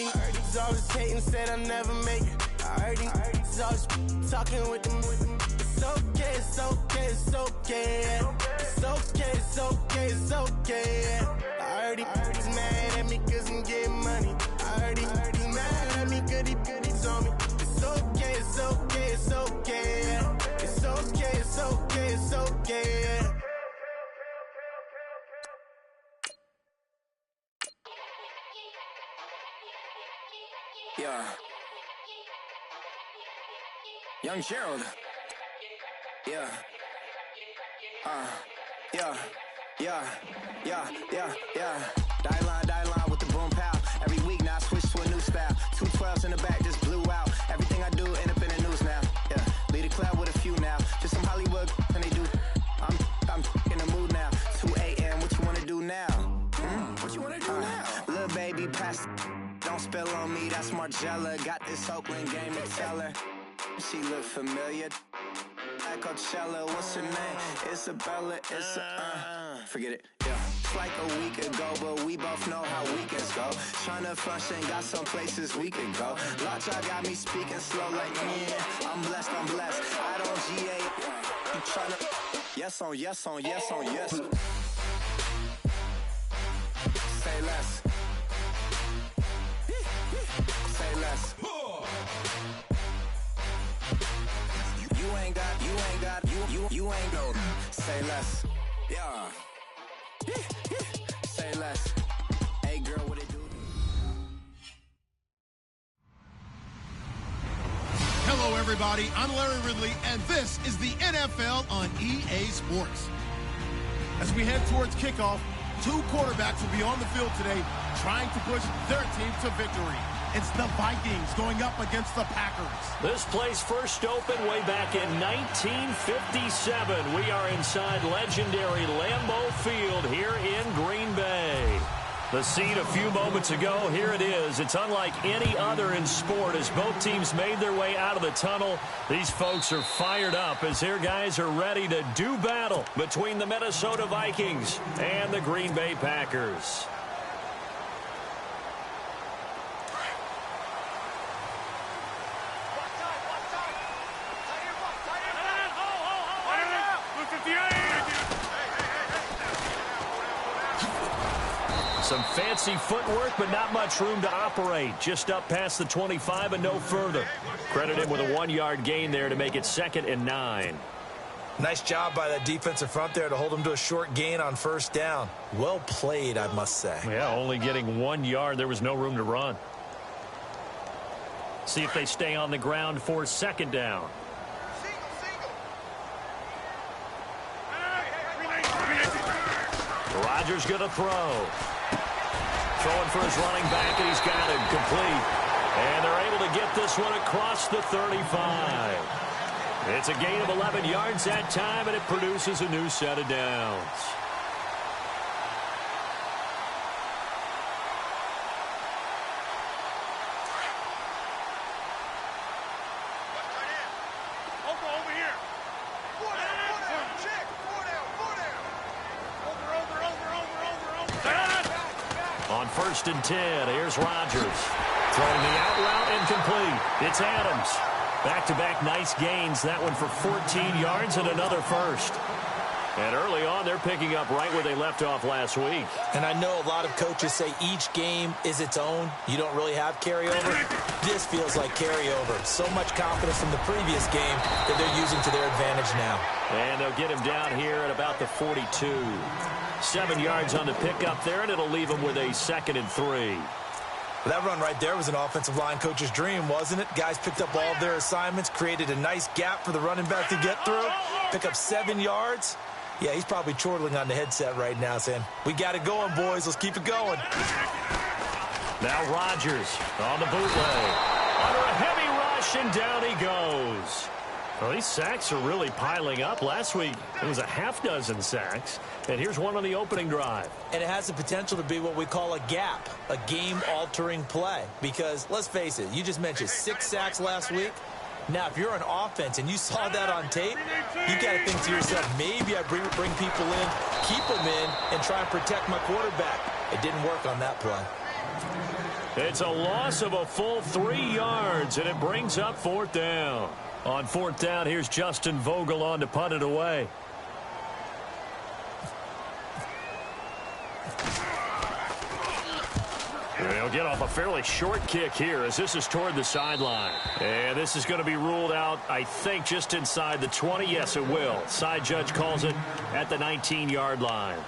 heard he's always hating, said I never make it. I heard he's always talking with them. It's okay, it's okay, it's okay. It's okay, it's okay, it's okay. I heard he's mad at me cause I'm getting money. I heard he's mad at me cause he's on me. It's okay, it's okay, it's okay. It's okay, it's okay, it's okay. Yeah. Young Gerald. Yeah. Yeah. Die line with the boom pow. Every week now I switch to a new style. 212s in the back just blew out. Everything I do end up in the news now. Yeah. Lead a cloud with a few now. Just some Hollywood and they do. I'm in the mood now. 2 a.m. What you wanna do now? What you wanna do now? Little baby pass. Don't spill on me, that's Margella. Got this Oakland game to tell her. She look familiar. At Coachella, what's her name? Isabella, forget it, yeah. It's like a week ago, but we both know how weekends go. Tryna function, got some places we could go. Lockjaw got me speaking slow like, yeah, I'm blessed. I don't GA, you tryna, yes on yes. Say less. Say less. You ain't no. Say less. Yeah. Say less. Hey girl, what it do? Hello everybody, I'm Larry Ridley, and this is the NFL on EA Sports. As we head towards kickoff, 2 quarterbacks will be on the field today trying to push their team to victory. It's the Vikings going up against the Packers. This place first opened way back in 1957. We are inside legendary Lambeau Field here in Green Bay. The scene a few moments ago, here it is. It's unlike any other in sport as both teams made their way out of the tunnel. These folks are fired up as their guys are ready to do battle between the Minnesota Vikings and the Green Bay Packers. Some fancy footwork, but not much room to operate. Just up past the 25 and no further. Credit him with a 1-yard gain there to make it 2nd and 9. Nice job by that defensive front there to hold him to a short gain on first down. Well played, I must say. Yeah, only getting 1 yard. There was no room to run. See if they stay on the ground for 2nd down. Rodgers going to throw. Throwing for his running back, and he's got it complete. And they're able to get this one across the 35. It's a gain of 11 yards that time, and it produces a new set of downs. On 1st and 10, here's Rodgers. Throwing the out route incomplete. It's Adams. Back-to-back nice gains. That one for 14 yards and another first. And early on, they're picking up right where they left off last week. And I know a lot of coaches say each game is its own. You don't really have carryover. This feels like carryover. So much confidence from the previous game that they're using to their advantage now. And they'll get him down here at about the 42. 7 yards on the pickup there, and it'll leave him with a 2nd and 3. That run right there was an offensive line coach's dream, wasn't it? Guys picked up all of their assignments, created a nice gap for the running back to get through, pick up 7 yards. Yeah, he's probably chortling on the headset right now saying, we got it going, boys. Let's keep it going. Now Rodgers on the bootleg. Under a heavy rush, and down he goes. Well, these sacks are really piling up. Last week, it was a half-dozen sacks. And here's one on the opening drive. And it has the potential to be what we call a gap, a game-altering play. Because, let's face it, you just mentioned 6 sacks last week. Now, if you're an offense and you saw that on tape, you got to think to yourself, maybe I bring people in, keep them in, and try and protect my quarterback. It didn't work on that play. It's a loss of a full 3 yards, and it brings up 4th down. On 4th down, here's Justin Vogel on to punt it away. They'll get off a fairly short kick here as this is toward the sideline. And this is going to be ruled out, I think, just inside the 20. Yes, it will. Side judge calls it at the 19-yard line.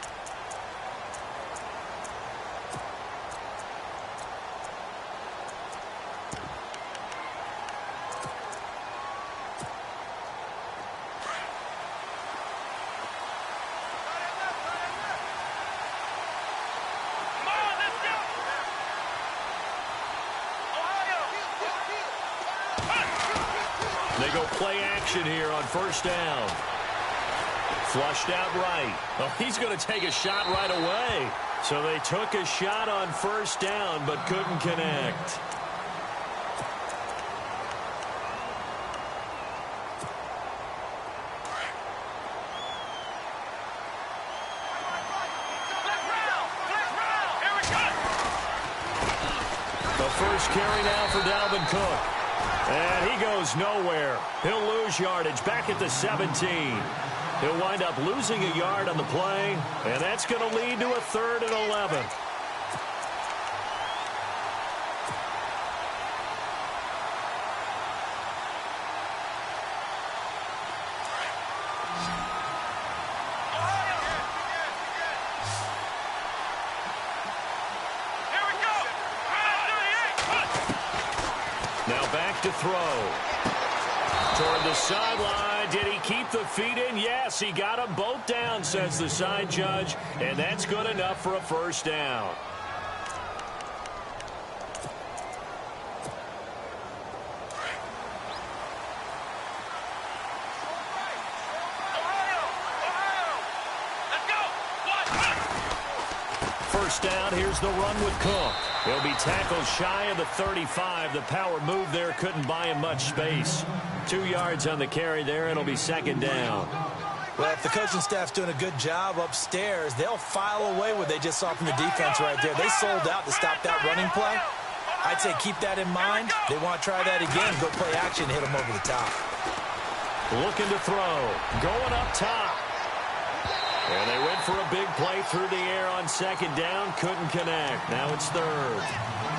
They go play action here on 1st down. Flushed out right. Oh, he's going to take a shot right away. So they took a shot on 1st down but couldn't connect. The first carry now for Dalvin Cook. And he goes nowhere. He'll lose yardage back at the 17. He'll wind up losing a yard on the play, and that's going to lead to a 3rd and 11. Now back to throw. Toward the sideline. Did he keep the feet in? Yes, he got them both down, says the side judge. And that's good enough for a 1st down. First down, here's the run with Cook. He'll be tackled shy of the 35. The power move there couldn't buy him much space. 2 yards on the carry there. It'll be 2nd down. Well, if the coaching staff's doing a good job upstairs, they'll file away what they just saw from the defense right there. They sold out to stop that running play. I'd say keep that in mind. They want to try that again. Go play action, hit them over the top. Looking to throw. Going up top. And they went for a big play through the air on 2nd down. Couldn't connect. Now it's 3rd.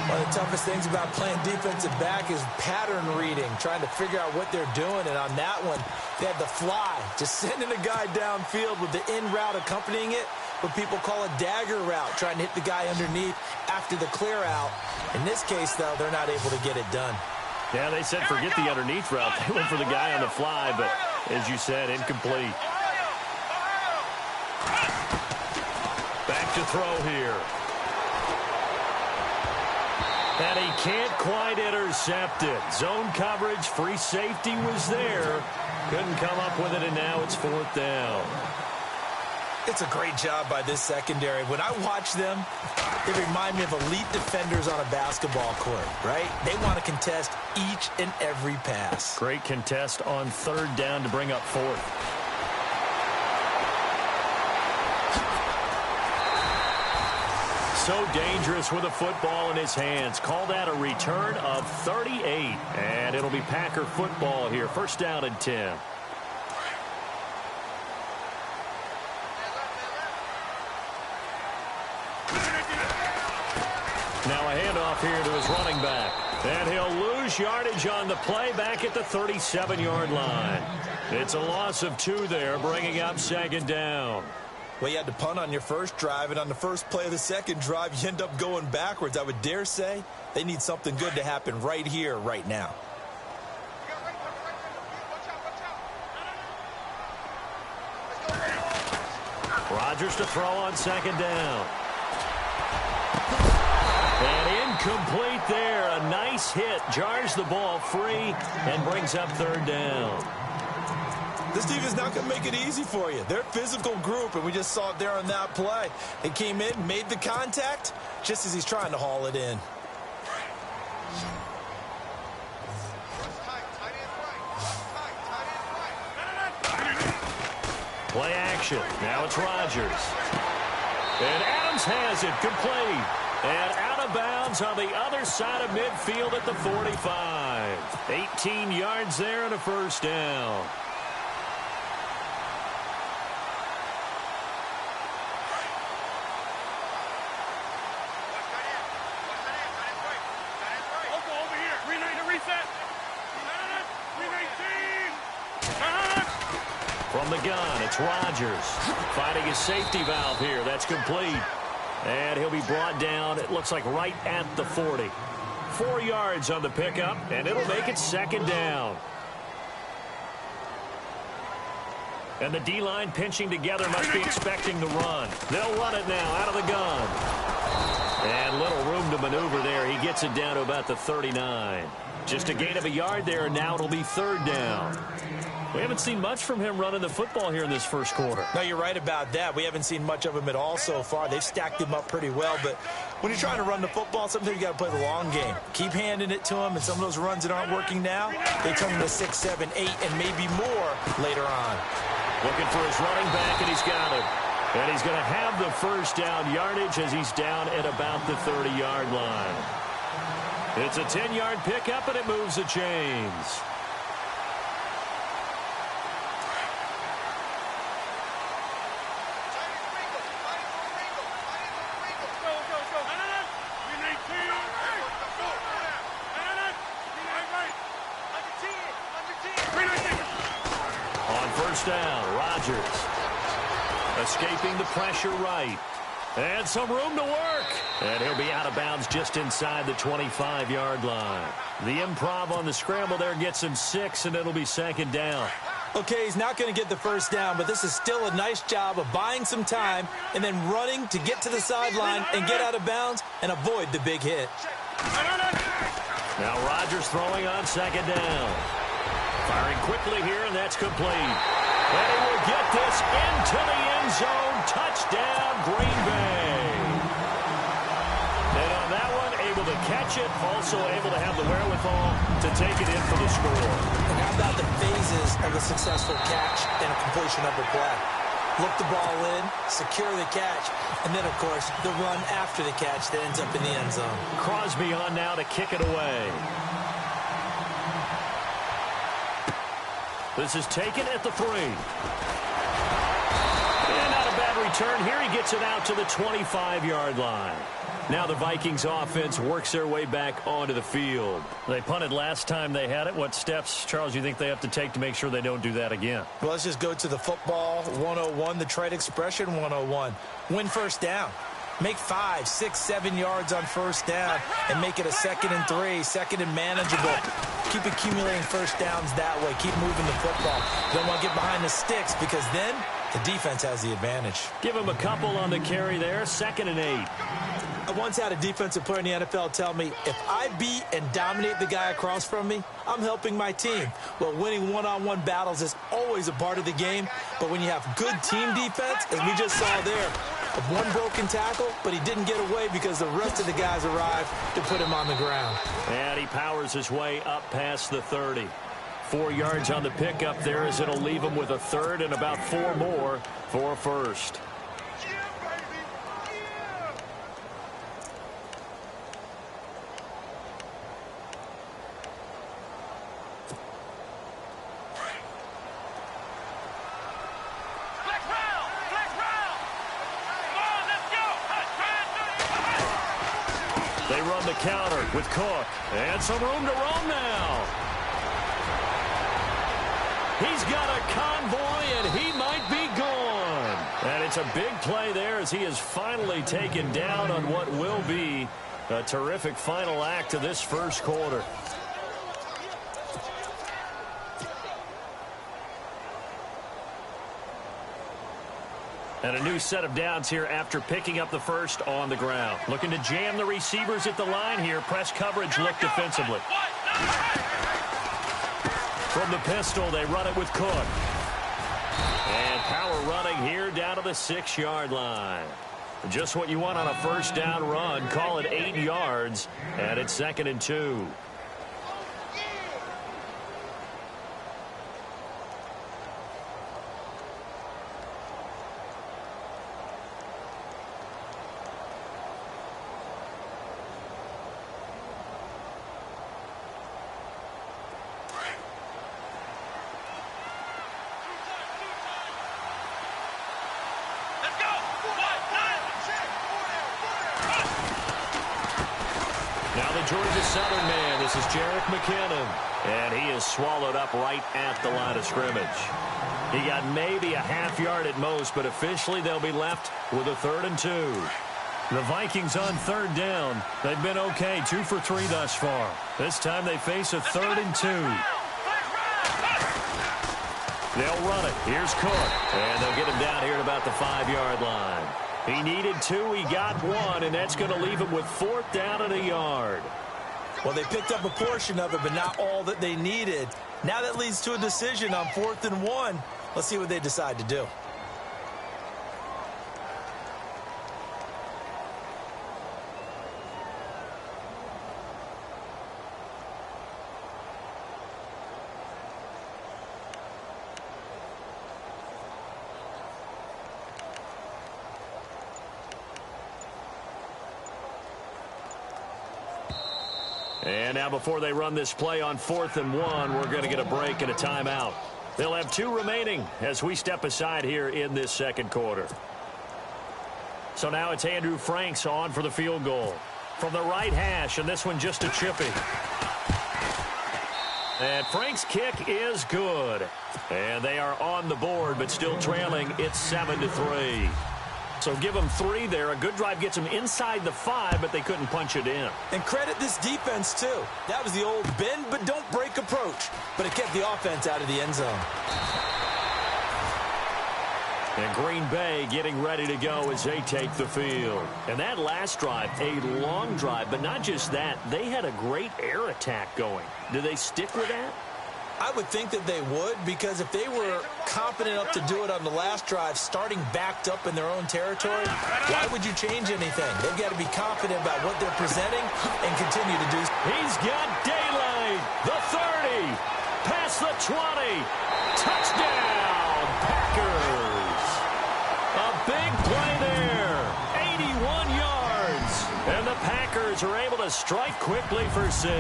One of the toughest things about playing defensive back is pattern reading, trying to figure out what they're doing. And on that one, they had the fly, just sending a guy downfield with the in route accompanying it, what people call a dagger route, trying to hit the guy underneath after the clear out. In this case, though, they're not able to get it done. Yeah, they said forget the underneath route. They went for the guy on the fly, but as you said, incomplete. Back to throw here. And he can't quite intercept it. Zone coverage, free safety was there. Couldn't come up with it, and now it's 4th down. It's a great job by this secondary. When I watch them, they remind me of elite defenders on a basketball court, right? They want to contest each and every pass. Great contest on 3rd down to bring up 4th. So dangerous with a football in his hands. Call that a return of 38. And it'll be Packer football here. 1st down and 10. Now a handoff here to his running back. And he'll lose yardage on the play back at the 37-yard line. It's a loss of 2 there, bringing up 2nd down. Well, you had to punt on your first drive, and on the first play of the second drive, you end up going backwards. I would dare say they need something good to happen right here, right now. Rodgers to throw on 2nd down. And incomplete there. A nice hit. Jars the ball free and brings up 3rd down. This team is not going to make it easy for you. They're a physical group, and we just saw it there on that play. They came in, made the contact, just as he's trying to haul it in. Play action. Now it's Rodgers. And Adams has it complete. And out of bounds on the other side of midfield at the 45. 18 yards there and a first down. From the gun, it's Rodgers finding his safety valve here. That's complete. And he'll be brought down, it looks like right at the 40. 4 yards on the pickup, and it'll make it second down. And the D-line pinching together must be expecting to run. They'll run it now out of the gun. And little room to maneuver there. He gets it down to about the 39. Just a gain of a yard there, and now it'll be third down. We haven't seen much from him running the football here in this first quarter. No, you're right about that. We haven't seen much of him at all so far. They've stacked him up pretty well, but when you're trying to run the football, sometimes you got to play the long game. Keep handing it to him, and some of those runs that aren't working now, they turn into 6, 7, 8, and maybe more later on. Looking for his running back, and he's got him. And he's going to have the first down yardage as he's down at about the 30-yard line. It's a 10-yard pickup, and it moves the chains. Down, Rodgers escaping the pressure right, and some room to work, and he'll be out of bounds just inside the 25-yard line. The improv on the scramble there gets him 6, and it'll be second down. Okay, he's not going to get the first down, but this is still a nice job of buying some time and then running to get to the sideline and get out of bounds and avoid the big hit. Now Rodgers throwing on second down. Firing quickly here, and that's complete. And he will get this into the end zone. Touchdown, Green Bay. And on that one, able to catch it, also able to have the wherewithal to take it in for the score. And how about the phases of a successful catch and a completion of the play? Look the ball in, secure the catch, and then, of course, the run after the catch that ends up in the end zone. Crosby on now to kick it away. This is taken at the 3. And not a bad return here. He gets it out to the 25-yard line. Now the Vikings offense works their way back onto the field. They punted last time they had it. What steps, Charles, do you think they have to take to make sure they don't do that again? Well, let's just go to the football 101, the trade expression 101. Win first down. Make 5, 6, 7 yards on first down and make it a 2nd and 3, 2nd and manageable. Keep accumulating first downs that way. Keep moving the football. Don't want to get behind the sticks because then the defense has the advantage. Give him a couple on the carry there, 2nd and 8. I once had a defensive player in the NFL tell me, if I beat and dominate the guy across from me, I'm helping my team. Well, winning one-on-one battles is always a part of the game, but when you have good team defense, as we just saw there, one broken tackle, but he didn't get away because the rest of the guys arrived to put him on the ground. And he powers his way up past the 30. 4 yards on the pickup there as it'll leave him with a third and about 4 more for a first. They run the counter with Cook. And some room to roam now. He's got a convoy, and he might be gone. And it's a big play there as he is finally taken down on what will be a terrific final act of this first quarter. And a new set of downs here after picking up the first on the ground. Looking to jam the receivers at the line here. Press coverage, look defensively. From the pistol, they run it with Cook. And power running here down to the 6-yard line. Just what you want on a first down run. Call it 8 yards, and it's 2nd and 2. Now the Georgia Southern man, this is Jerick McKinnon. And he is swallowed up right at the line of scrimmage. He got maybe a half yard at most, but officially they'll be left with a 3rd and 2. The Vikings on 3rd down. They've been okay, 2 for 3 thus far. This time they face a 3rd and 2. They'll run it. Here's Cook. And they'll get him down here at about the 5-yard line. He needed 2. He got 1, and that's going to leave him with 4th down and a yard. Well, they picked up a portion of it, but not all that they needed. Now that leads to a decision on 4th and 1. Let's see what they decide to do. And now before they run this play on 4th and 1, we're going to get a break and a timeout. They'll have 2 remaining as we step aside here in this second quarter. So now it's Andrew Franks on for the field goal. From the right hash, and this one just a chippy. And Frank's kick is good. And they are on the board, but still trailing. It's 7-3. So give them 3 there. A good drive gets them inside the 5, but they couldn't punch it in. And credit this defense, too. That was the old bend but don't break approach. But it kept the offense out of the end zone. And Green Bay getting ready to go as they take the field. And that last drive, a long drive, but not just that. They had a great air attack going. Do they stick with that? I would think that they would, because if they were confident enough to do it on the last drive, starting backed up in their own territory, why would you change anything? They've got to be confident about what they're presenting and continue to do. He's got daylight. The 30. Past the 20. Touchdown, Packers. A big play there. 81 yards. And the Packers are able to strike quickly for 6.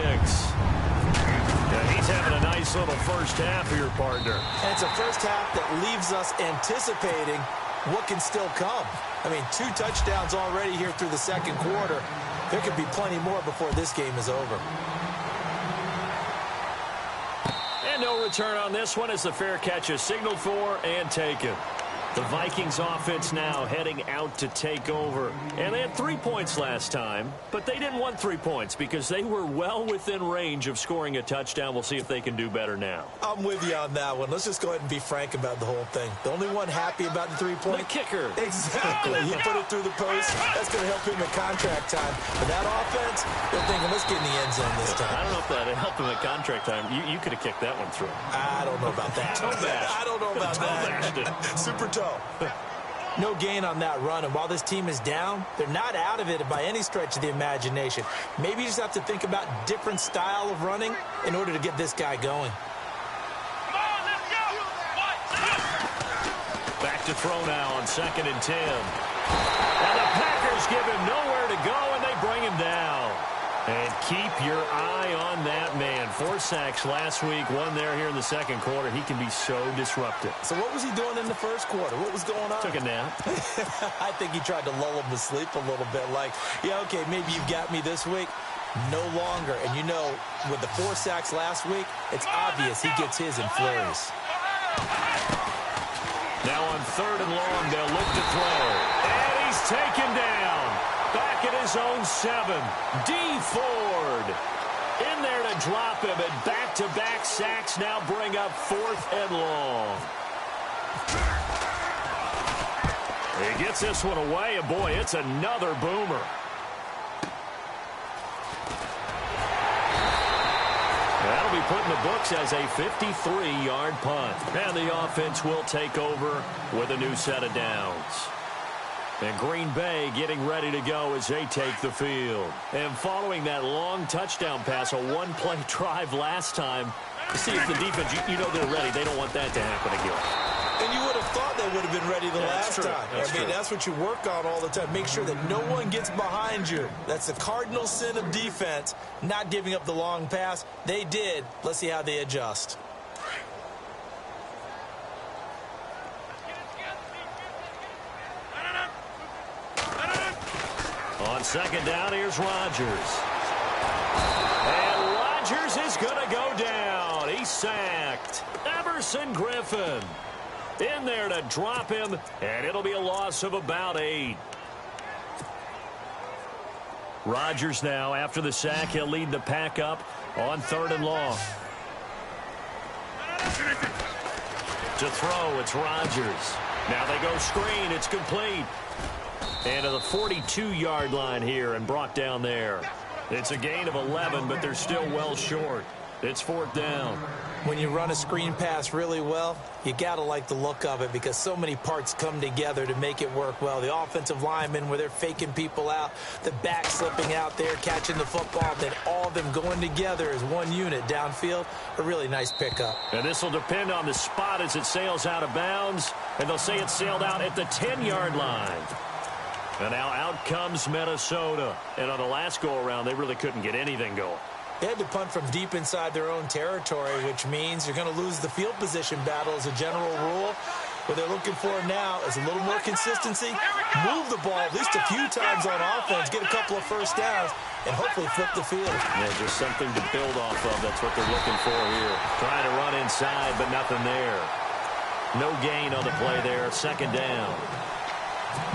Yeah, he's having a nice little first half here, partner. And it's a first half that leaves us anticipating what can still come. I mean, 2 touchdowns already here through the second quarter. There could be plenty more before this game is over. And no return on this one as the fair catch is signaled for and taken. The Vikings offense now heading out to take over. And they had 3 points last time, but they didn't want 3 points because they were well within range of scoring a touchdown. We'll see if they can do better now. I'm with you on that one. Let's just go ahead and be frank about the whole thing. The only one happy about the 3-point. The kicker. Exactly. He put it through the post. That's going to help him in contract time. But that offense, they're thinking, let's get in the end zone this time. I don't know if that helped him at contract time. You could have kicked that one through. I don't know about that. I don't know about that. Super toe. No gain on that run, and while this team is down, they're not out of it by any stretch of the imagination. Maybe you just have to think about different style of running in order to get this guy going. Back to throw now on 2nd and 10. And the Packers give him nowhere to go, and they bring him down. And keep your eye on that man. 4 sacks last week, 1 there here in the second quarter. He can be so disruptive. So what was he doing in the first quarter? What was going on? Took a nap. I think he tried to lull him to sleep a little bit. Like, yeah, okay, maybe you've got me this week. No longer. And you know, with the 4 sacks last week, it's obvious he gets his in flurries. Now on 3rd and long, they'll look to throw. And he's taken down. Back at his own 7. D. Ford in there to drop him, and back-to-back sacks now bring up 4th and long. He gets this one away, and boy, it's another boomer. That'll be put in the books as a 53-yard punt. And the offense will take over with a new set of downs. And Green Bay getting ready to go as they take the field. And following that long touchdown pass, a 1-play drive last time, see if the defense, you know they're ready. They don't want that to happen again. And you would have thought they would have been ready the last time. That's what you work on all the time. Make sure that no one gets behind you. That's the cardinal sin of defense, not giving up the long pass. They did. Let's see how they adjust. On 2nd down, here's Rodgers. Rodgers is going to go down. He's sacked. Everson Griffin in there to drop him, and it'll be a loss of about 8. Rodgers now, after the sack, he'll lead the pack up on 3rd and long. To throw, it's Rodgers. Now they go screen. It's complete. And to the 42-yard line here and brought down there. It's a gain of 11, but they're still well short. It's 4th down. When you run a screen pass really well, you got to like the look of it because so many parts come together to make it work well. The offensive linemen, where they're faking people out, the back slipping out there, catching the football, then all of them going together as one unit downfield. A really nice pickup. And this will depend on the spot as it sails out of bounds. And they'll say it sailed out at the 10-yard line. And now out comes Minnesota. And on the last go-around, they really couldn't get anything going. They had to punt from deep inside their own territory, which means you're going to lose the field position battle as a general rule. What they're looking for now is a little more consistency, move the ball at least a few times on offense, get a couple of first downs, and hopefully flip the field. Yeah, just something to build off of. That's what they're looking for here. Trying to run inside, but nothing there. No gain on the play there. 2nd down.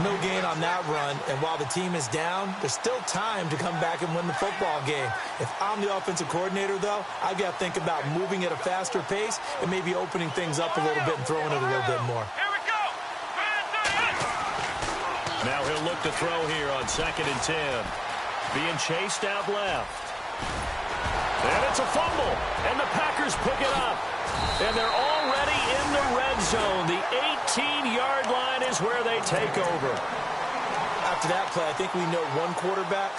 No gain on that run, and while the team is down, there's still time to come back and win the football game. If I'm the offensive coordinator, though, I've got to think about moving at a faster pace and maybe opening things up a little bit and throwing it a little bit more. Now he'll look to throw here on 2nd and 10. Being chased out left. And it's a fumble, and the Packers pick it up. And they're already in the red zone. The 18-yard line is where they take over. After that play, I think we know one quarterback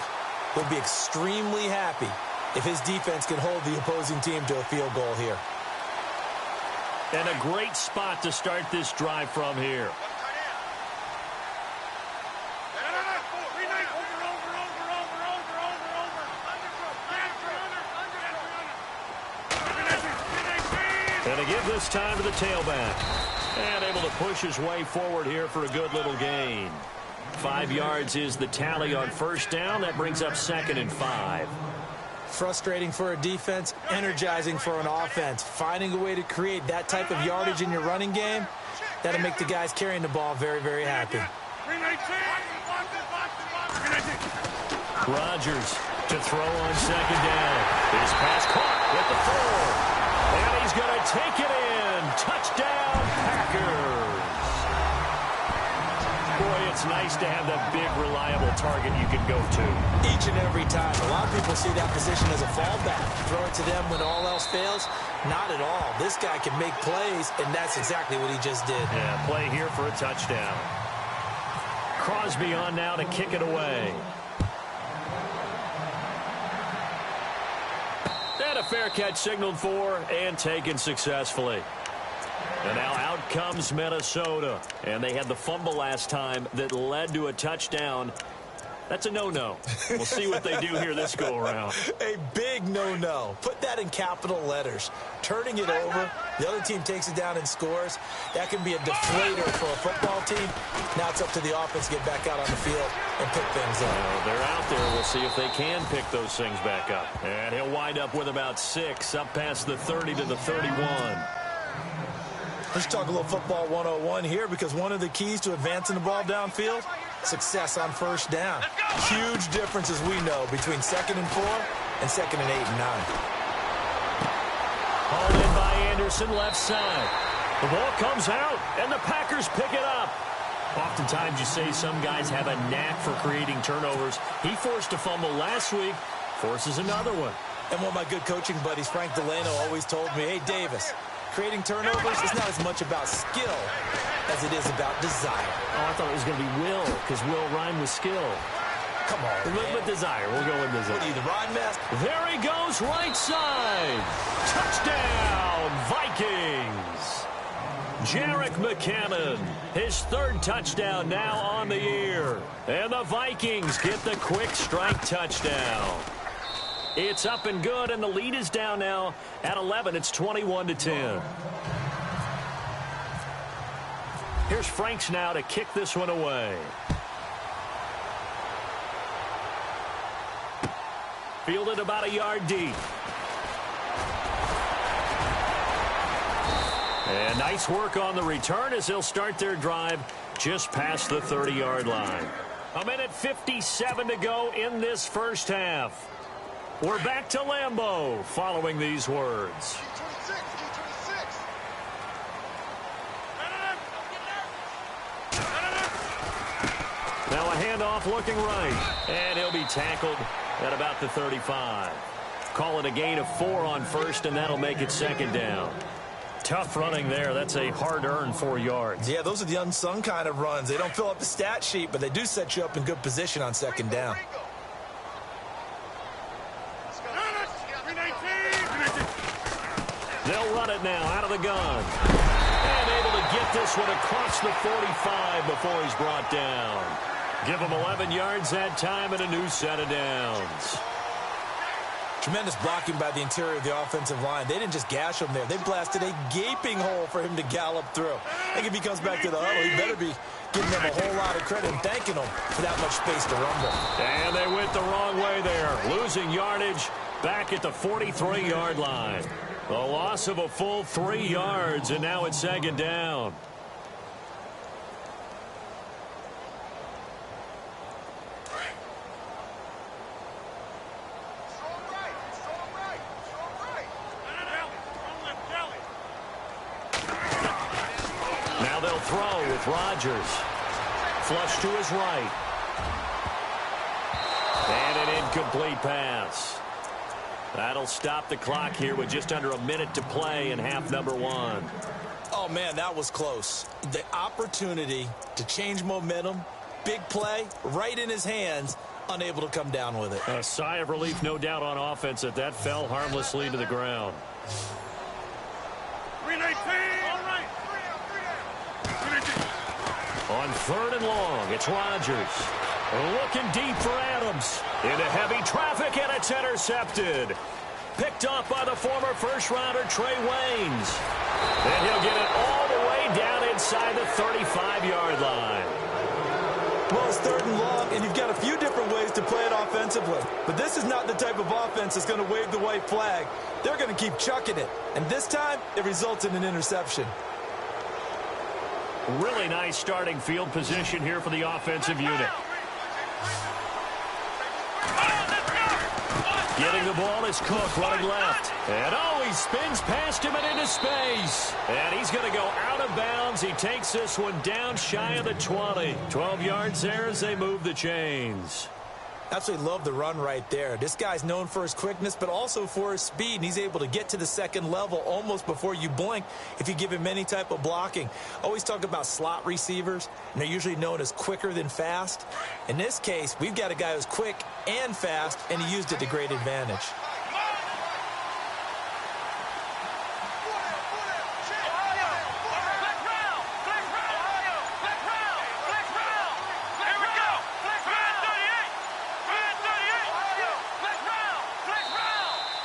will be extremely happy if his defense can hold the opposing team to a field goal here. And a great spot to start this drive from here. And to give this time to the tailback. And able to push his way forward here for a good little gain. 5 yards is the tally on 1st down. That brings up 2nd and 5. Frustrating for a defense, energizing for an offense. Finding a way to create that type of yardage in your running game, that'll make the guys carrying the ball very, very happy. Rodgers to throw on 2nd down. His pass caught with the 4. And he's going to take it in. Touchdown, Packers. Boy, it's nice to have that big, reliable target you can go to. Each and every time. A lot of people see that position as a fallback. Throw it to them when all else fails. Not at all. This guy can make plays, and that's exactly what he just did. Yeah, play here for a touchdown. Crosby on now to kick it away. And a fair catch signaled for and taken successfully. And now out comes Minnesota. And they had the fumble last time that led to a touchdown. That's a no-no. We'll see what they do here this go-around. A big no-no. Put that in capital letters. Turning it over, the other team takes it down and scores. That can be a deflator for a football team. Now it's up to the offense to get back out on the field and pick things up. They're out there. We'll see if they can pick those things back up. And he'll wind up with about 6, up past the 30 to the 31. Let's talk a little football 101 here, because one of the keys to advancing the ball downfield, success on 1st down. Huge differences we know between 2nd and 4 and 2nd and 8 and 9. Hauled in by Anderson, left side. The ball comes out, and the Packers pick it up. Oftentimes you say some guys have a knack for creating turnovers. He forced a fumble last week, forces another one. And one of my good coaching buddies, Frank Delano, always told me, hey, Davis, creating turnovers is not as much about skill as it is about desire. Oh, I thought it was going to be will, because will rhyme with skill. Come on, a little bit desire. We'll go with desire. What are you, the rhyme master? There he goes, right side. Touchdown, Vikings. Jerick McKinnon, his 3rd touchdown now on the year. And the Vikings get the quick strike touchdown. It's up and good, and the lead is down now at 11. It's 21-10. Here's Franks now to kick this one away. Fielded about a yard deep. And nice work on the return as they'll start their drive just past the 30-yard line. 1:57 to go in this first half. We're back to Lambeau following these words. Now a handoff looking right, and he'll be tackled at about the 35. Call it a gain of 4 on first, and that'll make it second down. Tough running there. That's a hard-earned 4 yards. Yeah, those are the unsung kind of runs. They don't fill up the stat sheet, but they do set you up in good position on second down. They'll run it now out of the gun. And able to get this one across the 45 before he's brought down. Give him 11 yards that time and a new set of downs. Tremendous blocking by the interior of the offensive line. They didn't just gash him there. They blasted a gaping hole for him to gallop through. I think if he comes back to the huddle, he better be giving them a whole lot of credit and thanking them for that much space to rumble. And they went the wrong way there. Losing yardage back at the 43-yard line. A loss of a full 3 yards, and now it's second down. Now they'll throw with Rodgers. Flush to his right. And an incomplete pass. That'll stop the clock here with just under a minute to play in half number 1. Oh, man, that was close. The opportunity to change momentum, big play, right in his hands, unable to come down with it. A sigh of relief, no doubt, on offense that fell harmlessly to the ground. 319. All right. On 3rd and long, it's Rodgers. Looking deep for Adams. Into heavy traffic, and it's intercepted. Picked off by the former first-rounder Trey Waynes. And he'll get it all the way down inside the 35-yard line. Well, it's 3rd and long, and you've got a few different ways to play it offensively. But this is not the type of offense that's going to wave the white flag. They're going to keep chucking it. And this time, it results in an interception. Really nice starting field position here for the offensive unit. Getting the ball is Cook running left. And he spins past him and into space. And he's going to go out of bounds. He takes this one down shy of the 20. 12 yards there as they move the chains. Absolutely love the run right there. This guy's known for his quickness, but also for his speed, and he's able to get to the second level almost before you blink if you give him any type of blocking. Always talk about slot receivers, and they're usually known as quicker than fast. In this case, we've got a guy who's quick and fast, and he used it to great advantage.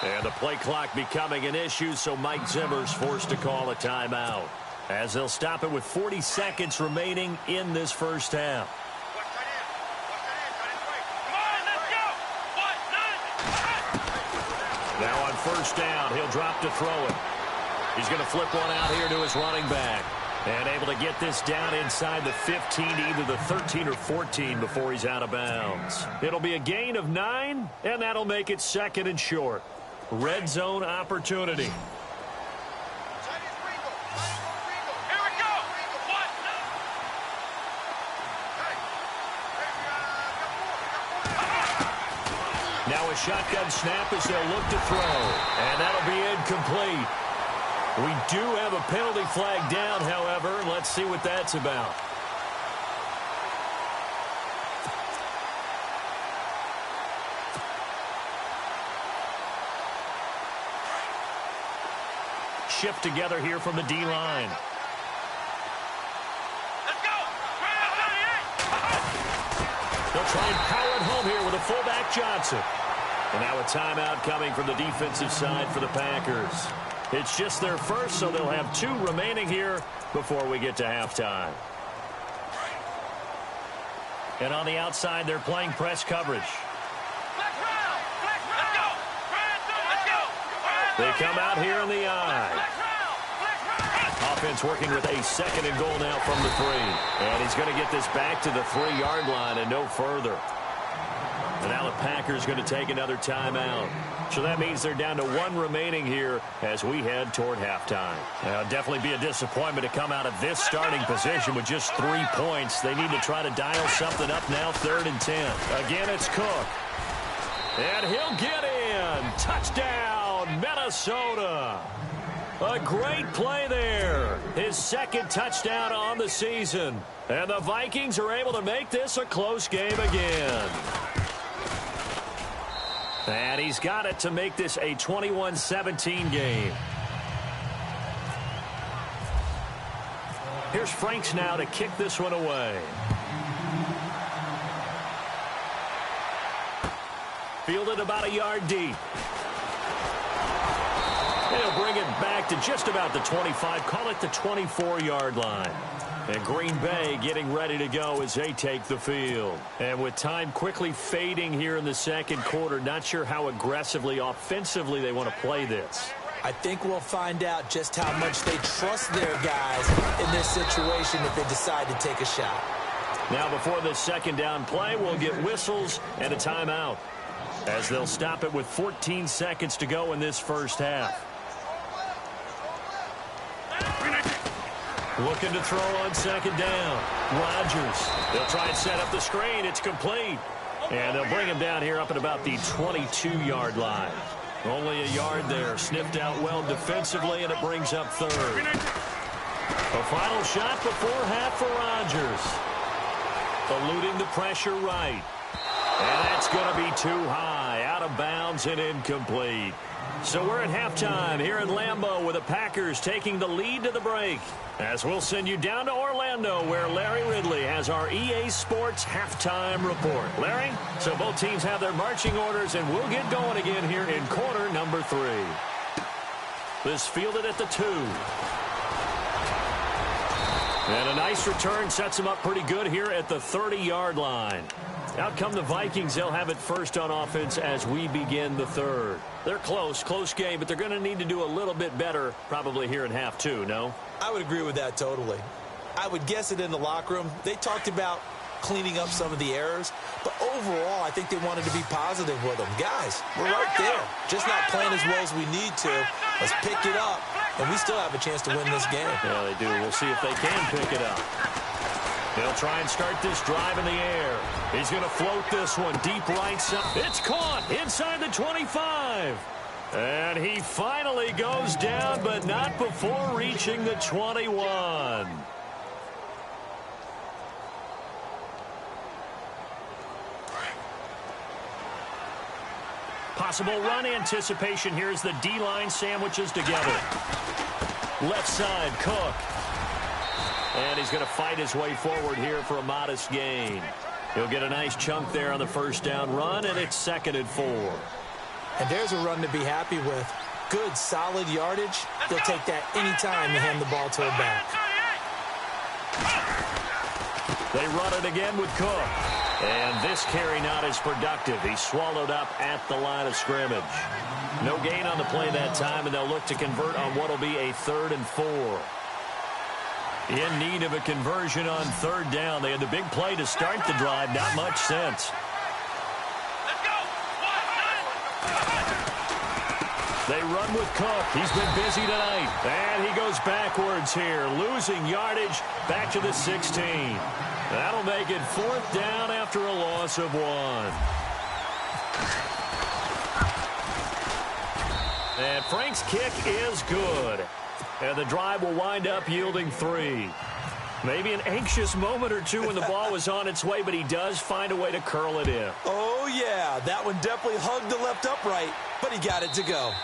And the play clock becoming an issue, so Mike Zimmer's forced to call a timeout as they'll stop it with 40 seconds remaining in this first half. Now on first down, he'll drop to throw it. He's going to flip one out here to his running back. And able to get this down inside the 15 to either the 13 or 14 before he's out of bounds. It'll be a gain of 9, and that'll make it second and short. Red zone opportunity. Here we go. Now a shotgun snap as they'll look to throw. And that'll be incomplete. We do have a penalty flag down, however. Let's see what that's about. Shift together here from the D-line. Let's go. They'll try and power it home here with a fullback Johnson. And now a timeout coming from the defensive side for the Packers. It's just their first, so they'll have 2 remaining here before we get to halftime. And on the outside, they're playing press coverage. They come out here in the eye. defense working with a 2nd and goal now from the 3. And he's going to get this back to the 3-yard line and no further. And now the Packers going to take another timeout. So that means they're down to 1 remaining here as we head toward halftime. Now, definitely be a disappointment to come out of this starting position with just 3 points. They need to try to dial something up now, 3rd and 10. Again, it's Cook. And he'll get in. Touchdown, Minnesota. A great play there. His 2nd touchdown on the season. And the Vikings are able to make this a close game again. And he's got it to make this a 21-17 game. Here's Franks now to kick this one away. Fielded about a yard deep. He'll bring it back to just about the 25. Call it the 24-yard line. And Green Bay getting ready to go as they take the field. And with time quickly fading here in the 2nd quarter, not sure how aggressively, offensively they want to play this. I think we'll find out just how much they trust their guys in this situation if they decide to take a shot. Now before the 2nd down play, we'll get whistles and a timeout as they'll stop it with 14 seconds to go in this first half. Looking to throw on 2nd down. Rodgers. They'll try and set up the screen. It's complete. And they'll bring him down here up at about the 22-yard line. Only a yard there. Sniffed out well defensively, and it brings up 3rd. A final shot before half for Rodgers. Eluding the pressure right. And that's going to be too high. Out of bounds and incomplete. So we're at halftime here in Lambeau with the Packers taking the lead to the break. As we'll send you down to Orlando where Larry Ridley has our EA Sports halftime report. Larry, so both teams have their marching orders and we'll get going again here in quarter number 3. This fielded at the 2. And a nice return sets them up pretty good here at the 30-yard line. Out come the Vikings. They'll have it first on offense as we begin the 3rd. They're close game, but they're going to need to do a little bit better probably here in half 2, no? I would agree with that totally. I would guess it in the locker room. They talked about cleaning up some of the errors, but overall, I think they wanted to be positive with them. Guys, we're right there. Just not playing as well as we need to. Let's pick it up, and we still have a chance to win this game. Yeah, they do. We'll see if they can pick it up. They'll try and start this drive in the air. He's going to float this one deep right side. It's caught inside the 25. And he finally goes down, but not before reaching the 21. Possible run anticipation here as the D-line sandwiches together. Left side, Cook. And he's going to fight his way forward here for a modest gain. He'll get a nice chunk there on the first down run, and it's 2nd and 4. And there's a run to be happy with. Good, solid yardage. They'll take that anytime you hand the ball to a back. They run it again with Cook. And this carry not as productive. He's swallowed up at the line of scrimmage. No gain on the play that time, and they'll look to convert on what will be a 3rd and 4. In need of a conversion on 3rd down. They had the big play to start the drive. Not much sense. Let's go. They run with Cook. He's been busy tonight. And he goes backwards here. Losing yardage back to the 16. That'll make it 4th down after a loss of 1. And Frank's kick is good. And the drive will wind up yielding 3. Maybe an anxious moment or two when the ball was on its way, but he does find a way to curl it in. Oh, yeah. That one definitely hugged the left upright, but he got it to go.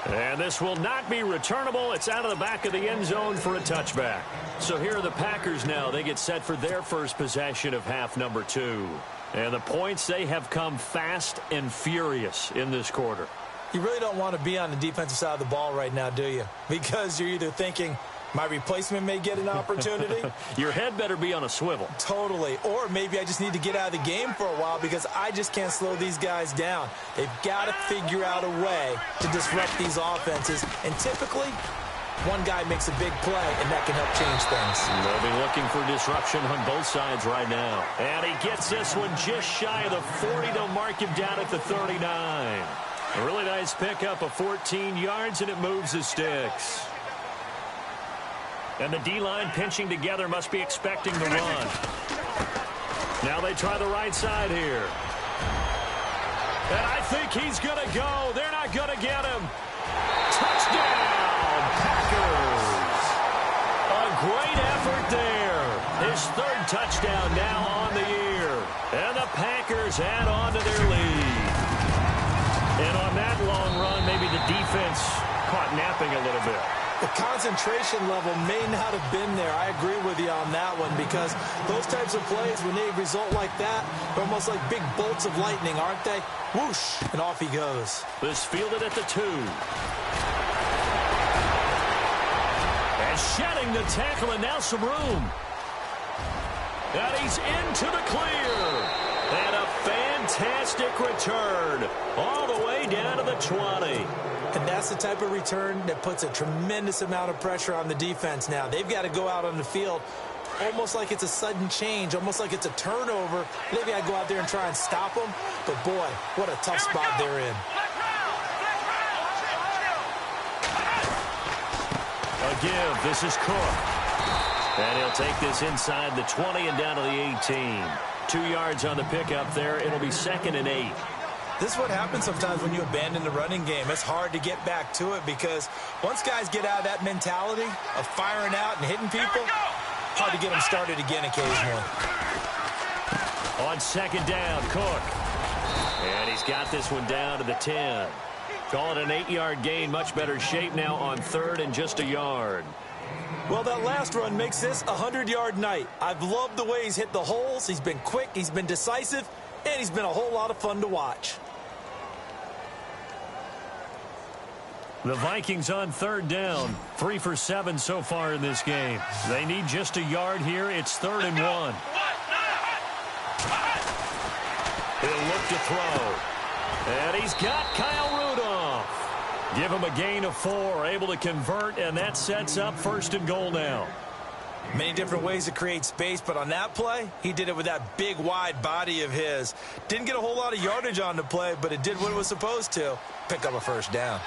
And this will not be returnable. It's out of the back of the end zone for a touchback. So here are the Packers now. They get set for their first possession of half number 2. And the points, they have come fast and furious in this quarter. You really don't want to be on the defensive side of the ball right now, do you? Because you're either thinking, my replacement may get an opportunity. Your head better be on a swivel. Totally. Or maybe I just need to get out of the game for a while because I just can't slow these guys down. They've got to figure out a way to disrupt these offenses. And typically, One guy makes a big play, and that can help change things. They'll be looking for disruption on both sides right now. And he gets this one just shy of the 40. They'll mark him down at the 39. A really nice pickup of 14 yards, and it moves the sticks. And the D-line pinching together must be expecting the run. Now they try the right side here. And I think he's going to go. They're not going to get him. Touchdown, Packers. A great effort there. His third touchdown now on the year. And the Packers add on to their lead. And on that long run, maybe the defense caught napping a little bit. The concentration level may not have been there. I agree with you on that one because those types of plays, when they result like that, they're almost like big bolts of lightning, aren't they? Whoosh, and off he goes. This fielded at the 2. And shedding the tackle, and now some room. And he's into the clear. And a fantastic return all the way down to the 20. And that's the type of return that puts a tremendous amount of pressure on the defense now. They've got to go out on the field almost like it's a sudden change, almost like it's a turnover. They've got to go out there and try and stop them. But, boy, what a tough spot they're in. A give. This is Cook. And he'll take this inside the 20 and down to the 18. 2 yards on the pickup there. It'll be 2nd and 8. This is what happens sometimes when you abandon the running game. It's hard to get back to it because once guys get out of that mentality of firing out and hitting people, hard to get them started again occasionally. On 2nd down, Cook. And he's got this one down to the 10. Call it an 8-yard gain. Much better shape now on 3rd and just a yard. Well, that last run makes this a 100-yard night. I've loved the way he's hit the holes. He's been quick. He's been decisive. And he's been a whole lot of fun to watch. The Vikings on 3rd down. 3 for 7 so far in this game. They need just a yard here. It's 3rd and 1. He'll look to throw. And he's got Kyle Rudolph. Give him a gain of 4. Able to convert, and that sets up 1st and goal now. Many different ways to create space, but on that play, he did it with that big, wide body of his. Didn't get a whole lot of yardage on the play, but it did what it was supposed to. Pick up a 1st down.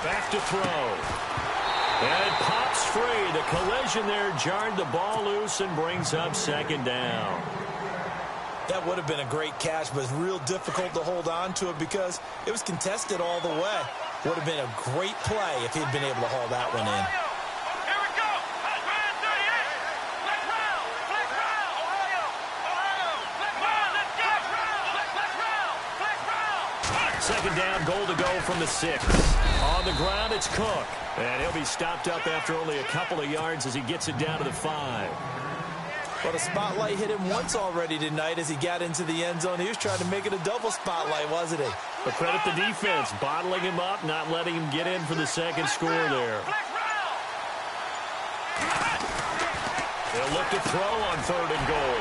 Back to throw. And it pops free. The collision there jarred the ball loose and brings up 2nd down. That would have been a great catch, but it's real difficult to hold on to it because it was contested all the way. Would have been a great play if he'd been able to haul that one in. Here we go. Brand 38. Let's round. Let's round. Ohio. Ohio. Let's round. Let's go. Let's round. Let's round. 2nd down, goal to go from the 6. On the ground, it's Cook. And he'll be stopped up after only a couple of yards as he gets it down to the 5. Well, the spotlight hit him once already tonight as he got into the end zone. He was trying to make it a double spotlight, wasn't he? But credit the defense, bottling him up, not letting him get in for the 2nd score there. They'll look to throw on 3rd and goal.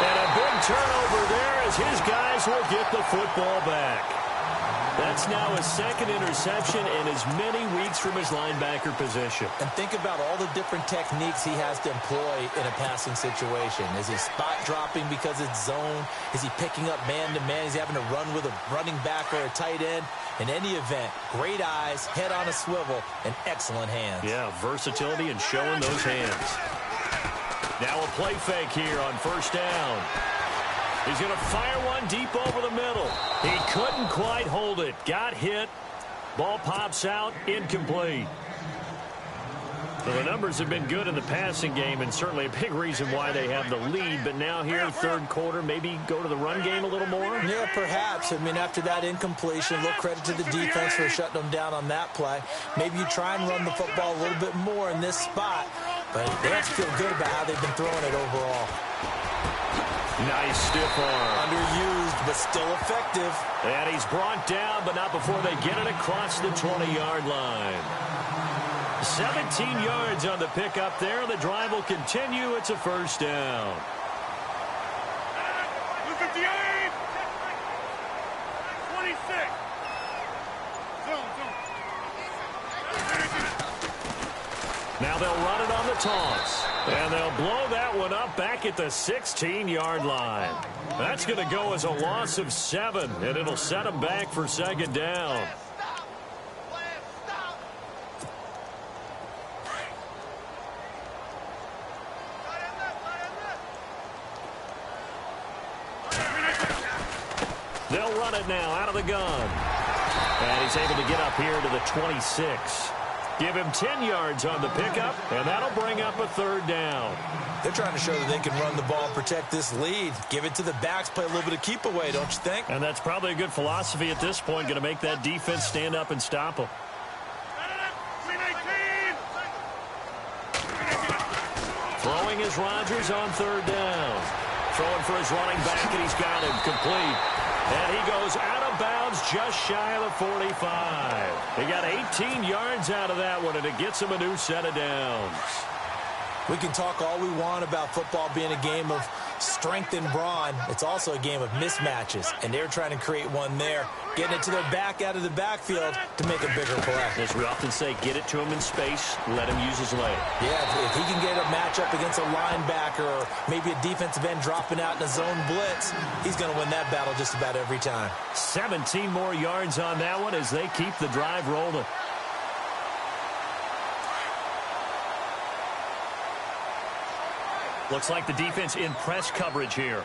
And a big turnover there as his guys will get the football back. That's now his 2nd interception in as many weeks from his linebacker position. And think about all the different techniques he has to employ in a passing situation. Is he spot dropping because it's zone? Is he picking up man-to-man? Is he having to run with a running back or a tight end? In any event, great eyes, head on a swivel, and excellent hands. Yeah, versatility and showing those hands. Now a play fake here on 1st down. He's going to fire one deep over the middle. He couldn't quite hold it. Got hit. Ball pops out. Incomplete. So the numbers have been good in the passing game and certainly a big reason why they have the lead. But now here, 3rd quarter, maybe go to the run game a little more? Yeah, perhaps. I mean, after that incompletion, a little credit to the defense for shutting them down on that play. Maybe you try and run the football a little bit more in this spot. But they have to feel good about how they've been throwing it overall. Nice stiff arm. Underused, but still effective. And he's brought down, but not before they get it across the 20-yard line. 17 yards on the pickup there. The drive will continue. It's a 1st down. Now they'll run it on the toss. And they'll blow that one up back at the 16-yard line. That's going to go as a loss of 7, and it'll set them back for second down. They'll run it now out of the gun. And he's able to get up here to the 26. Give him 10 yards on the pickup, and that'll bring up a third down. They're trying to show that they can run the ball and protect this lead. Give it to the backs, play a little bit of keep away, don't you think? And that's probably a good philosophy at this point, going to make that defense stand up and stop them. Throwing is Rodgers on third down. Throwing for his running back, and he's got him complete. And he goes out of bounds just shy of the 45. He got 18 yards out of that one, and it gets him a new set of downs. We can talk all we want about football being a game of strength and brawn. It's also a game of mismatches, and they're trying to create one there, getting it to their back out of the backfield to make a bigger play. As we often say, get it to him in space, let him use his leg. Yeah, if he can get a matchup against a linebacker or maybe a defensive end dropping out in a zone blitz, he's going to win that battle just about every time. 17 more yards on that one as they keep the drive rolling. Looks like the defense in press coverage here.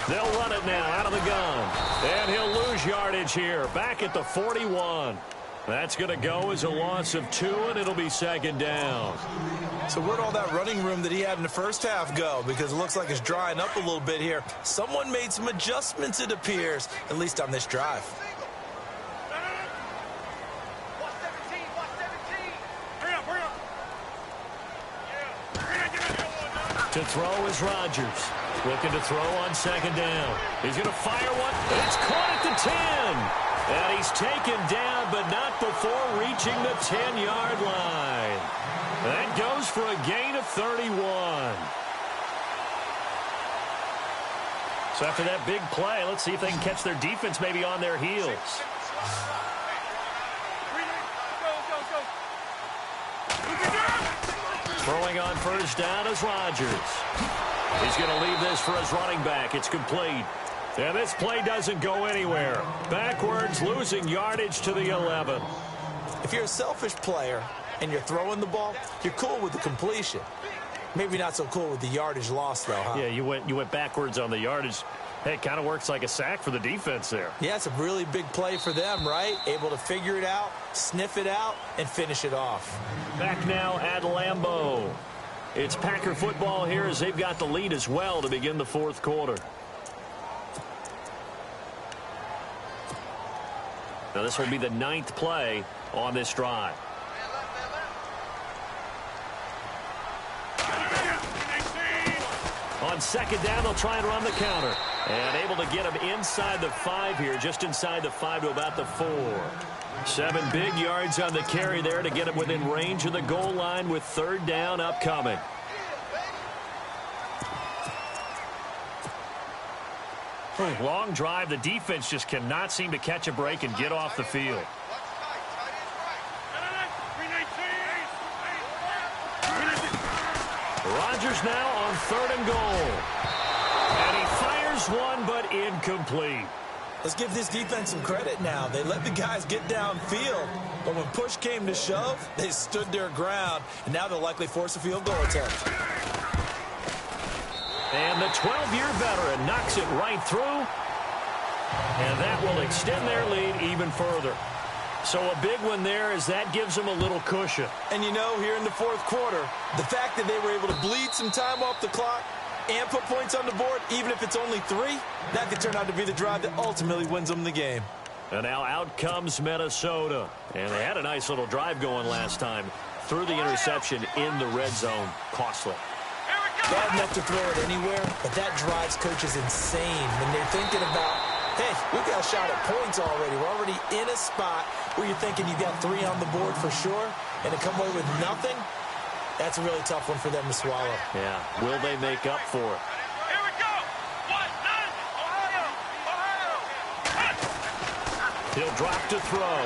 They'll run it now out of the gun. And he'll lose yardage here. Back at the 41. That's going to go as a loss of 2, and it'll be second down. So where'd all that running room that he had in the first half go? Because it looks like it's drying up a little bit here. Someone made some adjustments, it appears, at least on this drive. To throw is Rodgers. Looking to throw on second down. He's going to fire one. It's caught at the 10. And he's taken down, but not before reaching the 10-yard line. That goes for a gain of 31. So after that big play, let's see if they can catch their defense maybe on their heels. Throwing on first down is Rodgers. He's going to leave this for his running back. It's complete. And this play doesn't go anywhere. Backwards, losing yardage to the 11. If you're a selfish player and you're throwing the ball, you're cool with the completion. Maybe not so cool with the yardage loss, though, huh? Yeah, you went backwards on the yardage. Hey, it kind of works like a sack for the defense there. Yeah, it's a really big play for them, right? Able to figure it out, sniff it out, and finish it off. Back now at Lambeau. It's Packer football here as they've got the lead as well to begin the fourth quarter. Now this will be the 9th play on this drive. On second down, they'll try and run the counter. And able to get him inside the 5 here, just inside the 5 to about the 4. 7 big yards on the carry there to get him within range of the goal line with third down upcoming. Long drive. The defense just cannot seem to catch a break and get off the field. Rodgers now on 3rd and goal. And he fires one, but incomplete. Let's give this defense some credit now. They let the guys get downfield, but when push came to shove, they stood their ground, and now they'll likely force a field goal attempt. And the 12-year veteran knocks it right through, and that will extend their lead even further. So a big one there as that gives them a little cushion. And you know, here in the fourth quarter, the fact that they were able to bleed some time off the clock and put points on the board, even if it's only 3, that could turn out to be the drive that ultimately wins them the game. And now out comes Minnesota. And they had a nice little drive going last time. Threw the interception in the red zone. Costly. They had enough to throw it anywhere, but that drives coaches insane when they're thinking about, hey, we've got a shot at points already. We're already in a spot where you're thinking you've got 3 on the board for sure, and to come away with nothing, that's a really tough one for them to swallow. Yeah. Will they make up for it? Here we go. He'll drop to throw.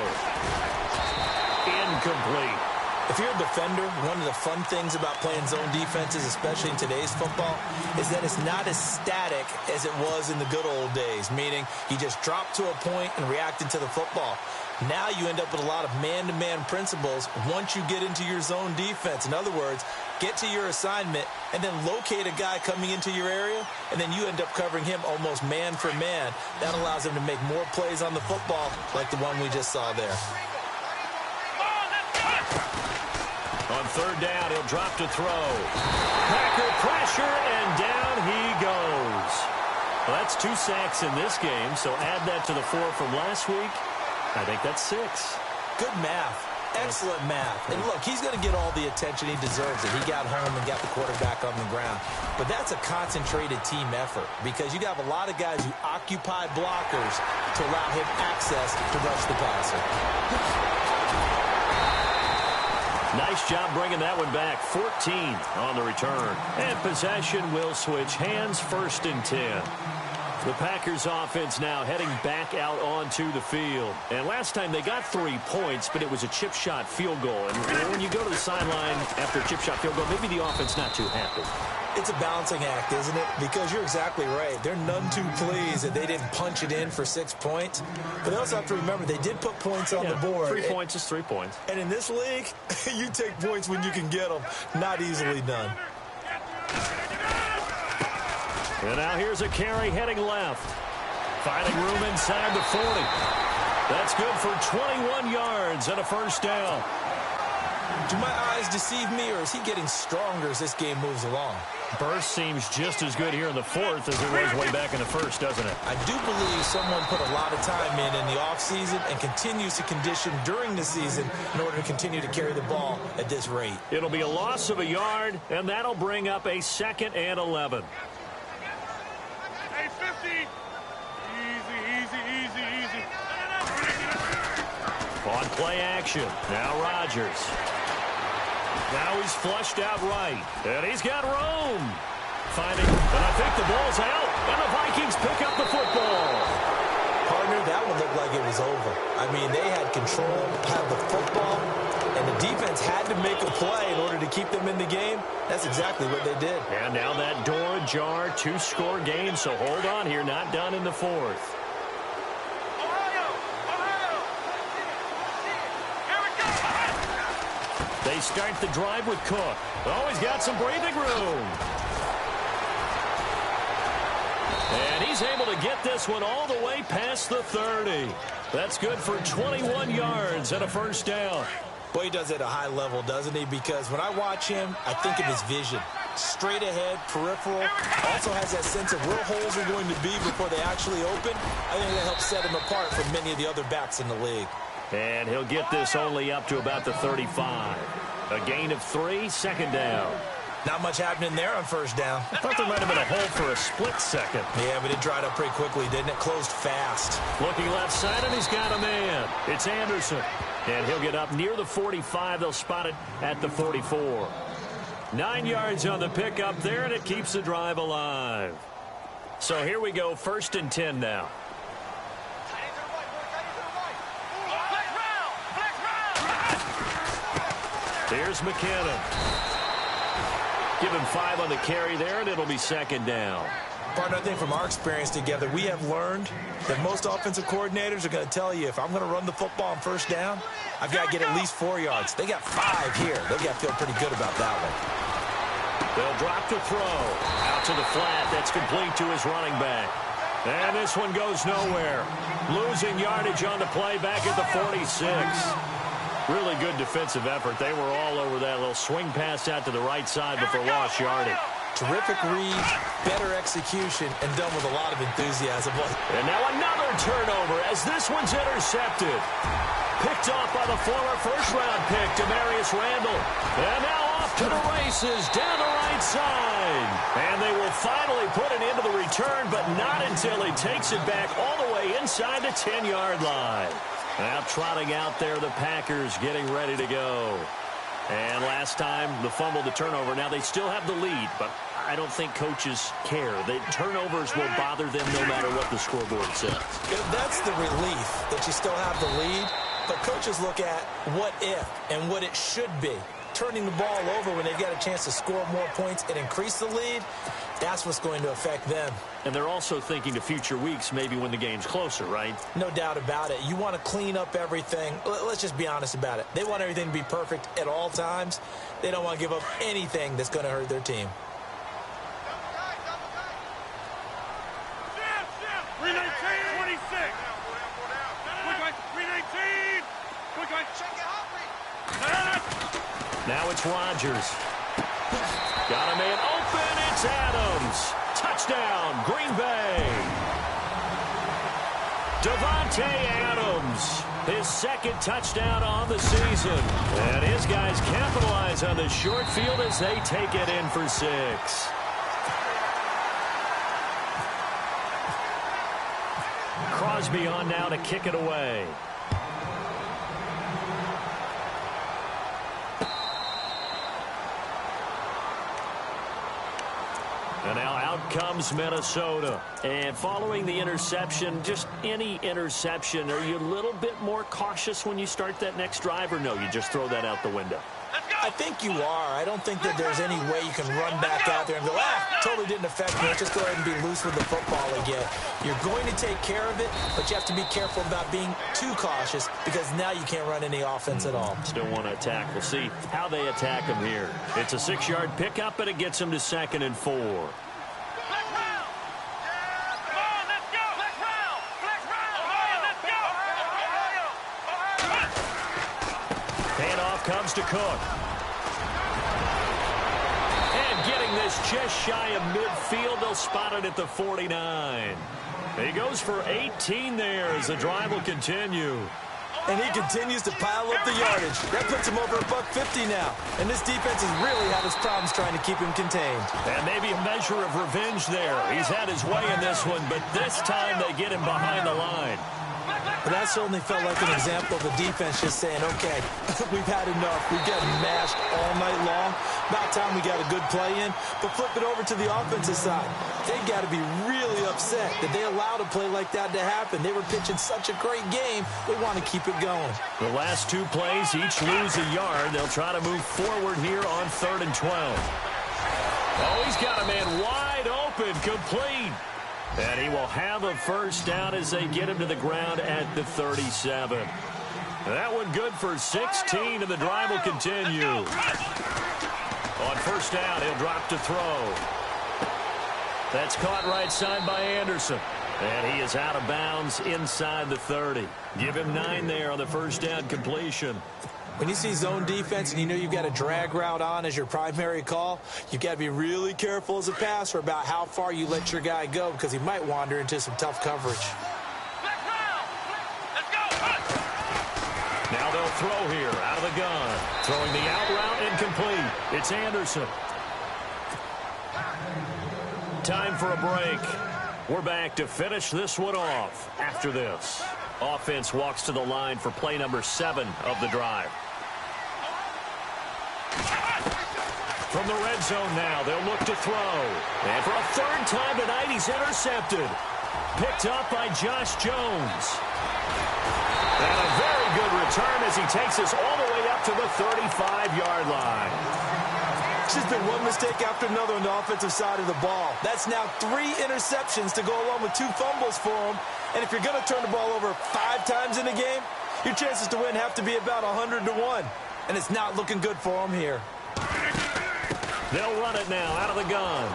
incomplete. If you're a defender, one of the fun things about playing zone defenses, especially in today's football, is that it's not as static as it was in the good old days, meaning you just drop to a point and reacted to the football. Now you end up with a lot of man-to-man principles once you get into your zone defense. In other words, get to your assignment and then locate a guy coming into your area, and then you end up covering him almost man for man. That allows him to make more plays on the football like the one we just saw there. On third down, he'll drop to throw. Packer pressure, and down he goes. Well, that's 2 sacks in this game, so add that to the 4 from last week. I think that's 6. Good math. Excellent math. And look, he's going to get all the attention he deserves. He got home and got the quarterback on the ground. But that's a concentrated team effort because you have a lot of guys who occupy blockers to allow him access to rush the passer. Nice job bringing that one back. 14 on the return. And possession will switch hands, 1st and 10. The Packers offense now heading back out onto the field. And last time they got 3 points, but it was a chip shot field goal. And when you go to the sideline after a chip shot field goal, maybe the offense not too happy. It's a balancing act, isn't it? Because you're exactly right. They're none too pleased that they didn't punch it in for 6 points. But they also have to remember they did put points on the board. 3 points is 3 points. And in this league, you take points when you can get them. Not easily done. And now here's a carry heading left. Finding room inside the 40. That's good for 21 yards and a 1st down. Do my eyes deceive me, or is he getting stronger as this game moves along? Burst seems just as good here in the 4th as it was way back in the 1st, doesn't it? I do believe someone put a lot of time in the offseason and continues to condition during the season in order to continue to carry the ball at this rate. It'll be a loss of a yard, and that'll bring up a 2nd and 11. Hey, 50. Easy. On play action. Now Rodgers. Now he's flushed out right. And he's got room. Finding, and I think the ball's out. And the Vikings pick up the football. Partner, that one looked like it was over. I mean, they had control, had the football, and the defense had to make a play in order to keep them in the game. That's exactly what they did. And now that door ajar, 2-score game. So hold on here, not done in the 4th. They start the drive with Cook. Oh, he's got some breathing room. And he's able to get this one all the way past the 30. That's good for 21 yards and a 1st down. Boy, he does it at a high level, doesn't he? Because when I watch him, I think of his vision. Straight ahead, peripheral. Also has that sense of where holes are going to be before they actually open. I think that helps set him apart from many of the other backs in the league. And he'll get this only up to about the 35. A gain of 3, 2nd down. Not much happening there on 1st down. I thought there might have been a hole for a split second. Yeah, but it dried up pretty quickly, didn't it? Closed fast. Looking left side, and he's got a man. It's Anderson. And he'll get up near the 45. They'll spot it at the 44. 9 yards on the pickup there, and it keeps the drive alive. So here we go, 1st and 10 now. Here's McKinnon. Give him 5 on the carry there, and it'll be 2nd down. Partner, I think from our experience together, we have learned that most offensive coordinators are going to tell you, if I'm going to run the football on 1st down, I've got to get at least 4 yards. They got 5 here. They got to feel pretty good about that one. They'll drop the throw. Out to the flat. That's complete to his running back. And this one goes nowhere. Losing yardage on the play back at the 46. Really good defensive effort. They were all over that little swing pass out to the right side before lost yardage. Terrific read, better execution, and done with a lot of enthusiasm. And now another turnover as this one's intercepted. Picked off by the former first-round pick, Demarius Randall. And now off to the races down the right side. And they will finally put it into the return, but not until he takes it back all the way inside the 10-yard line. Now trotting out there, the Packers getting ready to go. And last time, the fumble, the turnover. Now they still have the lead, but I don't think coaches care. The turnovers will bother them no matter what the scoreboard says. That's the relief, that you still have the lead. But coaches look at what if and what it should be. Turning the ball over when they've got a chance to score more points and increase the lead, that's what's going to affect them. And they're also thinking to future weeks, maybe when the game's closer, right? No doubt about it. You want to clean up everything. Let's just be honest about it. They want everything to be perfect at all times. They don't want to give up anything that's going to hurt their team. 319, 26. Quick one, 319. Quick one. Now it's Rodgers. Got a man open. It's Adams. Touchdown, Green Bay. Devontae Adams, his second touchdown on the season. And his guys capitalize on the short field as they take it in for 6. Crosby on now to kick it away. And now out comes Minnesota. And following the interception, just any interception, are you a little bit more cautious when you start that next drive, or no, you just throw that out the window? I think you are. I don't think that there's any way you can run back out there and go, totally didn't affect me. Let's just go ahead and be loose with the football again. You're going to take care of it, but you have to be careful about being too cautious because now you can't run any offense at all. Still want to attack. We'll see how they attack him here. It's a 6-yard pickup, and it gets him to 2nd and 4. Handoff comes to Cook. And getting this just shy of midfield, they'll spot it at the 49. He goes for 18 there as the drive will continue. And he continues to pile up the yardage. That puts him over $150 now. And this defense has really had its problems trying to keep him contained. And maybe a measure of revenge there. He's had his way in this one, but this time they get him behind the line. But that certainly felt like an example of the defense just saying, okay, we've had enough. We've gotten mashed all night long. About time we got a good play in. But flip it over to the offensive side. They've got to be really upset that they allowed a play like that to happen. They were pitching such a great game. They want to keep it going. The last 2 plays, each lose a yard. They'll try to move forward here on 3rd and 12. Oh, he's got a man wide open, complete. And he will have a first down as they get him to the ground at the 37. That one good for 16, and the drive will continue. On first down, he'll drop to throw. That's caught right side by Anderson. And he is out of bounds inside the 30. Give him 9 there on the first down completion. When you see zone defense and you know you've got a drag route on as your primary call, you've got to be really careful as a passer about how far you let your guy go because he might wander into some tough coverage. Now they'll throw here out of the gun. Throwing the out route incomplete. It's Anderson. Time for a break. We're back to finish this one off after this. Offense walks to the line for play number 7 of the drive. From the red zone now, they'll look to throw. And for a 3rd time tonight, he's intercepted. Picked up by Josh Jones. And a very good return as he takes us all the way up to the 35-yard line. It's just been one mistake after another on the offensive side of the ball. That's now 3 interceptions to go along with 2 fumbles for him. And if you're going to turn the ball over 5 times in a game, your chances to win have to be about 100 to 1. And it's not looking good for him here. They'll run it now out of the gun.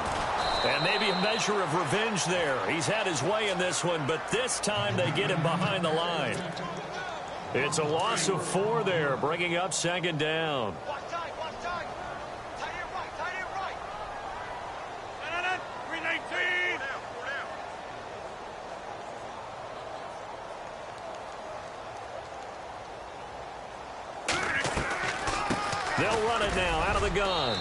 And maybe a measure of revenge there. He's had his way in this one, but this time they get him behind the line. It's a loss of 4 there, bringing up 2nd down. They'll run it now out of the gun.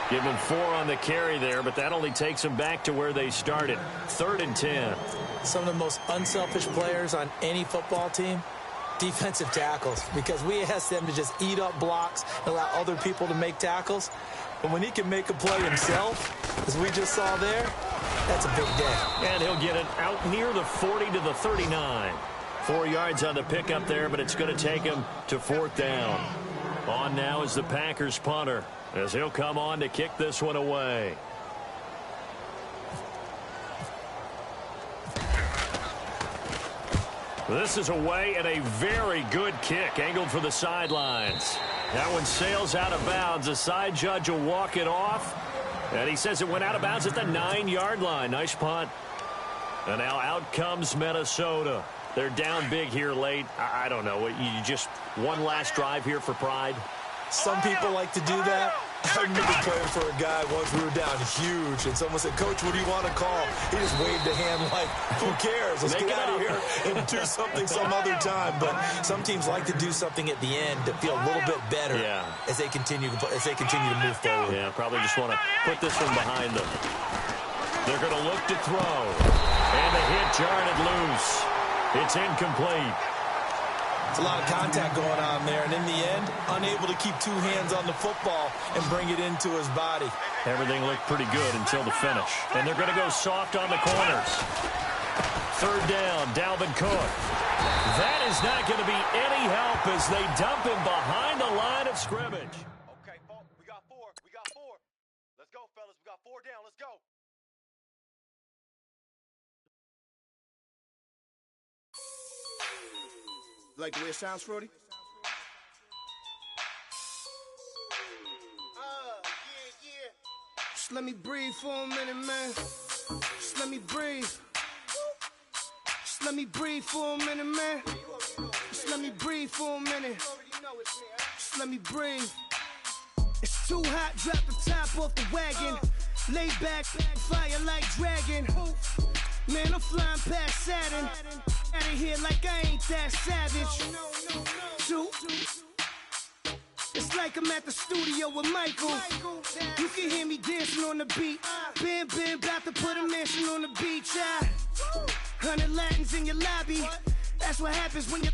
Give him 4 on the carry there, but that only takes them back to where they started. 3rd and 10. Some of the most unselfish players on any football team, defensive tackles, because we ask them to just eat up blocks and allow other people to make tackles. But when he can make a play himself, as we just saw there, that's a big day. And he'll get it out near the 40 to the 39. 4 yards on the pickup there, but it's going to take him to 4th down. On now is the Packers punter, as he'll come on to kick this one away. This is away and a very good kick, angled for the sidelines. That one sails out of bounds. The side judge will walk it off, and he says it went out of bounds at the 9-yard line. Nice punt. And now out comes Minnesota. They're down big here late. I don't know. You just one last drive here for pride? Some people like to do that. I remember playing for a guy once. We were down huge, and someone said, "Coach, what do you want to call?" He just waved a hand like, "Who cares? Let's get out of here and do something some other time." But some teams like to do something at the end to feel a little bit better as they continue to move forward. Yeah, probably just want to put this one behind them. They're going to look to throw, and the hit jarred it loose. It's incomplete. It's a lot of contact going on there, and in the end, unable to keep two hands on the football and bring it into his body. Everything looked pretty good until the finish. And they're going to go soft on the corners. 3rd down, Dalvin Cook. That is not going to be any help as they dump him behind the line of scrimmage. Okay, we got 4. We got 4. Let's go, fellas. We got 4 down. Let's go. Like the way it sounds, Frody? Yeah. Just let me breathe for a minute, man. Just let me breathe. Just let me breathe for a minute, man. Just let me breathe for a minute. Just let me breathe. It's too hot, drop the top off the wagon. Lay back, fire like dragon. Man, I'm flying past Saturn. Out of here like I ain't that savage. It's like I'm at the studio with Michael. You can hear me dancing on the beat. Bam, about to put a mansion on the beach. 100 Latins in your lobby. That's what happens when you